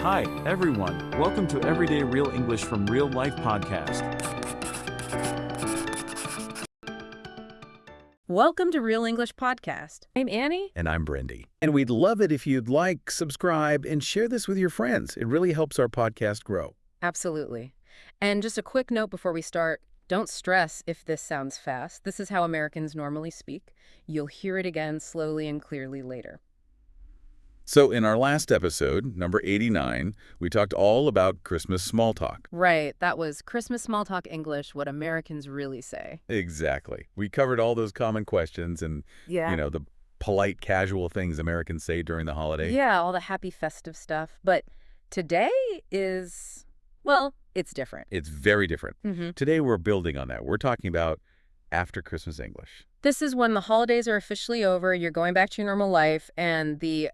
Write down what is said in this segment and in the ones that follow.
Hi, everyone. Welcome to Everyday Real English from Real Life podcast. Welcome to Real English Podcast. I'm Annie. And I'm Brendy. And we'd love it if you'd like, subscribe, and share this with your friends. It really helps our podcast grow. Absolutely. And just a quick note before we start, don't stress if this sounds fast. This is how Americans normally speak. You'll hear it again slowly and clearly later. So in our last episode, number 89, we talked all about Christmas small talk. Right. That was Christmas small talk English, what Americans really say. Exactly. We covered all those common questions and, the polite, casual things Americans say during the holiday. Yeah, all the happy festive stuff. But today is, well, it's different. It's very different. Today we're building on that. We're talking about after Christmas English. This is when the holidays are officially over, you're going back to your normal life, and the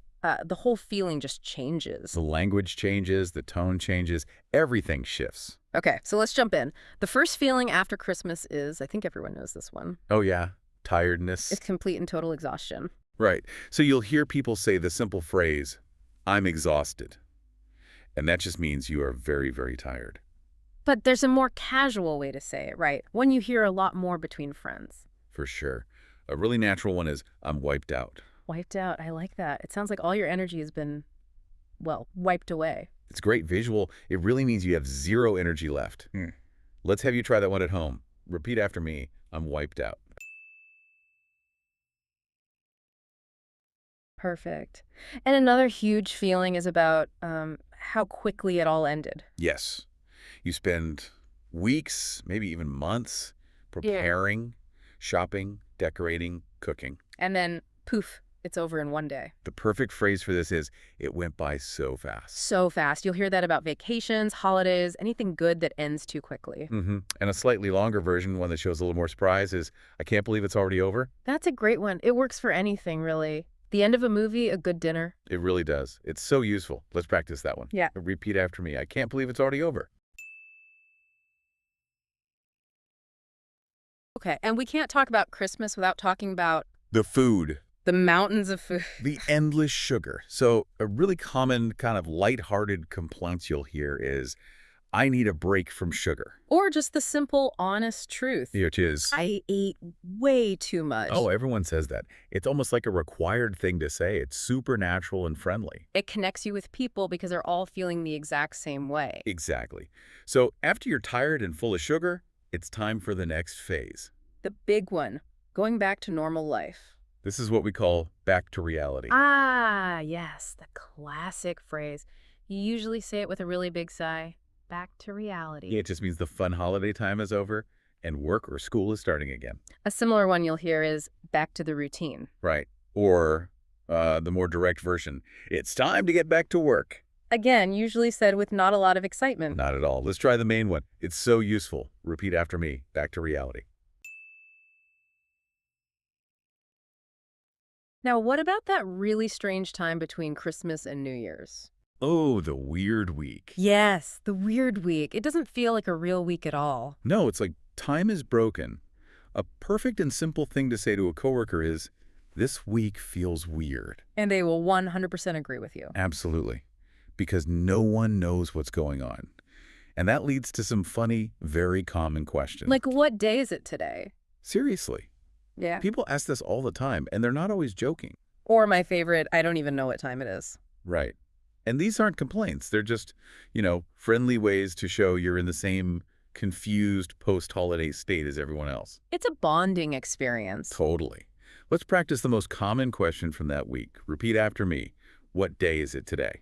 whole feeling just changes. The language changes, the tone changes, everything shifts. Okay, so let's jump in. The first feeling after Christmas is, I think everyone knows this one. Oh yeah, tiredness. It's complete and total exhaustion. Right. So you'll hear people say the simple phrase, I'm exhausted. And that just means you are very, very tired. But there's a more casual way to say it, right? One you hear a lot more between friends. For sure. A really natural one is, I'm wiped out. Wiped out. I like that. It sounds like all your energy has been, well, wiped away. It's great visual. It really means you have zero energy left. Let's have you try that one at home. Repeat after me. I'm wiped out. Perfect. And another huge feeling is about how quickly it all ended. Yes. You spend weeks, maybe even months, preparing, shopping, decorating, cooking. And then, poof. It's over in one day. The perfect phrase for this is, it went by so fast. So fast. You'll hear that about vacations, holidays, anything good that ends too quickly. And a slightly longer version, one that shows a little more surprise, is, I can't believe it's already over. That's a great one. It works for anything, really. The end of a movie, a good dinner. It really does. It's so useful. Let's practice that one. Yeah. Repeat after me. I can't believe it's already over. Okay, and we can't talk about Christmas without talking about The food. the mountains of food. The endless sugar. So a really common kind of lighthearted complaints you'll hear is, I need a break from sugar. Or just the simple, honest truth. Which is, I ate way too much. oh, everyone says that. It's almost like a required thing to say. It's super natural and friendly. It connects you with people because they're all feeling the exact same way. Exactly. So after you're tired and full of sugar, it's time for the next phase. The big one, going back to normal life. This is what we call back to reality. Ah, yes, the classic phrase. You usually say it with a really big sigh. Back to reality. Yeah, it just means the fun holiday time is over and work or school is starting again. A similar one you'll hear is back to the routine. Right. Or the more direct version, it's time to get back to work. Again, usually said with not a lot of excitement. Not at all. Let's try the main one. It's so useful. Repeat after me. Back to reality. Now, what about that really strange time between Christmas and New Year's? Oh, the weird week. Yes, the weird week. It doesn't feel like a real week at all. No, it's like time is broken. A perfect and simple thing to say to a coworker is, this week feels weird. And they will 100% agree with you. Absolutely. Because no one knows what's going on. And that leads to some funny, very common questions. Like, what day is it today? Seriously. Yeah. People ask this all the time, and they're not always joking. Or my favorite, I don't even know what time it is. Right. And these aren't complaints. They're just, friendly ways to show you're in the same confused post-holiday state as everyone else. It's a bonding experience. Totally. Let's practice the most common question from that week. Repeat after me. What day is it today?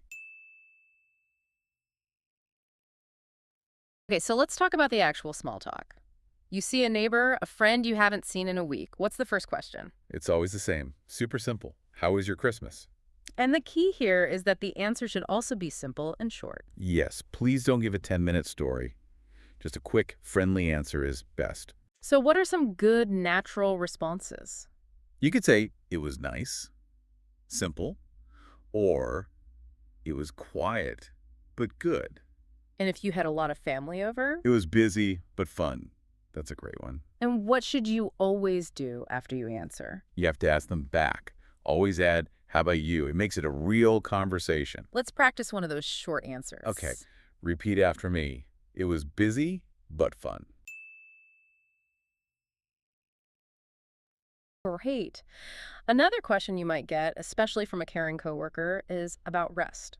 Okay, so let's talk about the actual small talk. You see a neighbor, a friend you haven't seen in a week. What's the first question? It's always the same. Super simple. How was your Christmas? And the key here is that the answer should also be simple and short. Yes, please don't give a 10-minute story. Just a quick, friendly answer is best. So what are some good, natural responses? You could say, it was nice, simple, or it was quiet, but good. And if you had a lot of family over? It was busy, but fun. That's a great one. And what should you always do after you answer? You have to ask them back. Always add, How about you? It makes it a real conversation. Let's practice one of those short answers. Okay, repeat after me. It was busy, but fun. Great. Another question you might get, especially from a caring coworker, is about rest.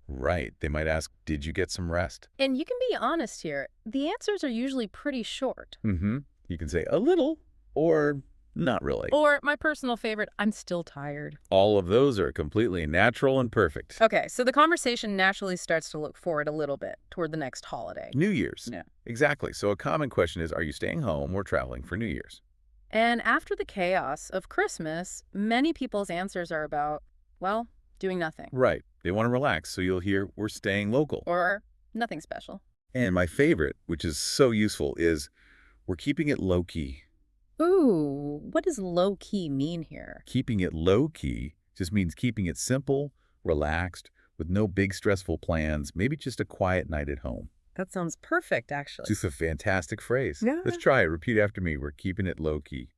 Right. They might ask, did you get some rest? And you can be honest here. The answers are usually pretty short. Mm-hmm. You can say a little or not really. Or, my personal favorite, I'm still tired. All of those are completely natural and perfect. Okay, so the conversation naturally starts to look forward a little bit toward the next holiday. New Year's. Yeah. Exactly. So a common question is, are you staying home or traveling for New Year's? And after the chaos of Christmas, many people's answers are about, well, doing nothing. Right. They want to relax, so you'll hear, we're staying local. Or nothing special. And my favorite, which is so useful, is we're keeping it low-key. Ooh, what does low-key mean here? Keeping it low-key just means keeping it simple, relaxed, with no big stressful plans, maybe just a quiet night at home. That sounds perfect, actually. Just a fantastic phrase. Yeah. Let's try it. Repeat after me. We're keeping it low-key.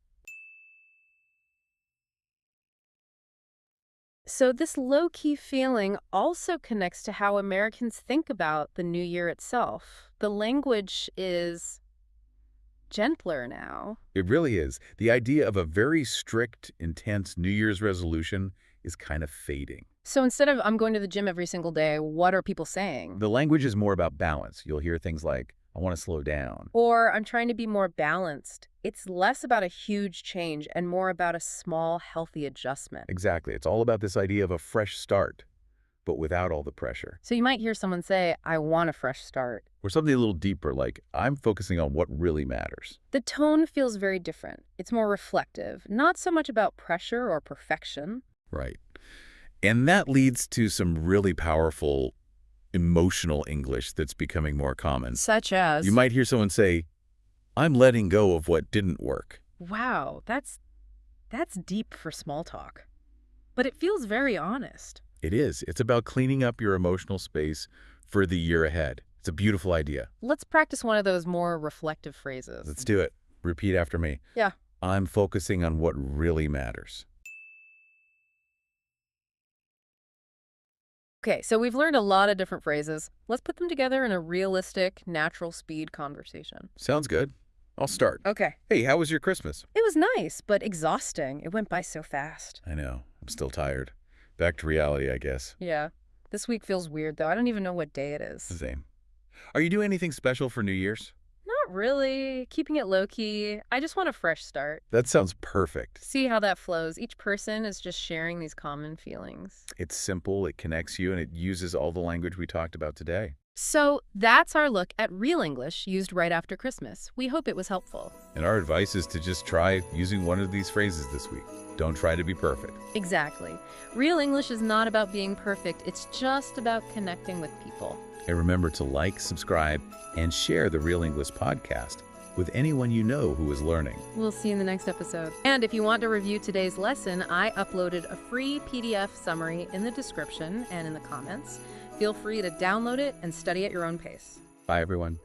So this low-key feeling also connects to how Americans think about the new year itself. The language is gentler now. It really is. The idea of a very strict, intense New Year's resolution is kind of fading. So instead of I'm going to the gym every single day, what are people saying? The language is more about balance. You'll hear things like, I want to slow down. Or I'm trying to be more balanced. It's less about a huge change and more about a small, healthy adjustment. Exactly. It's all about this idea of a fresh start, but without all the pressure. So you might hear someone say, I want a fresh start. Or something a little deeper, like, I'm focusing on what really matters. The tone feels very different. It's more reflective, not so much about pressure or perfection. Right. And that leads to some really powerful emotional English that's becoming more common. Such as? You might hear someone say, I'm letting go of what didn't work. Wow, that's deep for small talk. But it feels very honest. It is. It's about cleaning up your emotional space for the year ahead. It's a beautiful idea. Let's practice one of those more reflective phrases. Let's do it. Repeat after me. Yeah. I'm focusing on what really matters. Okay, so we've learned a lot of different phrases. Let's put them together in a realistic, natural speed conversation. Sounds good. I'll start. Okay. Hey, how was your Christmas? It was nice, but exhausting. It went by so fast. I know. I'm still tired. Back to reality, I guess. Yeah. This week feels weird, though. I don't even know what day it is. Same. Are you doing anything special for New Year's? Not really. Keeping it low-key. I just want a fresh start. That sounds perfect. See how that flows. Each person is just sharing these common feelings. It's simple, it connects you, and it uses all the language we talked about today. So that's our look at real English used right after Christmas. We hope it was helpful. And our advice is to just try using one of these phrases this week. Don't try to be perfect. Exactly. Real English is not about being perfect. It's just about connecting with people. And remember to like, subscribe, and share the Real English podcast with anyone you know who is learning. We'll see you in the next episode. And if you want to review today's lesson, I uploaded a free PDF summary in the description and in the comments. Feel free to download it and study at your own pace. Bye, everyone.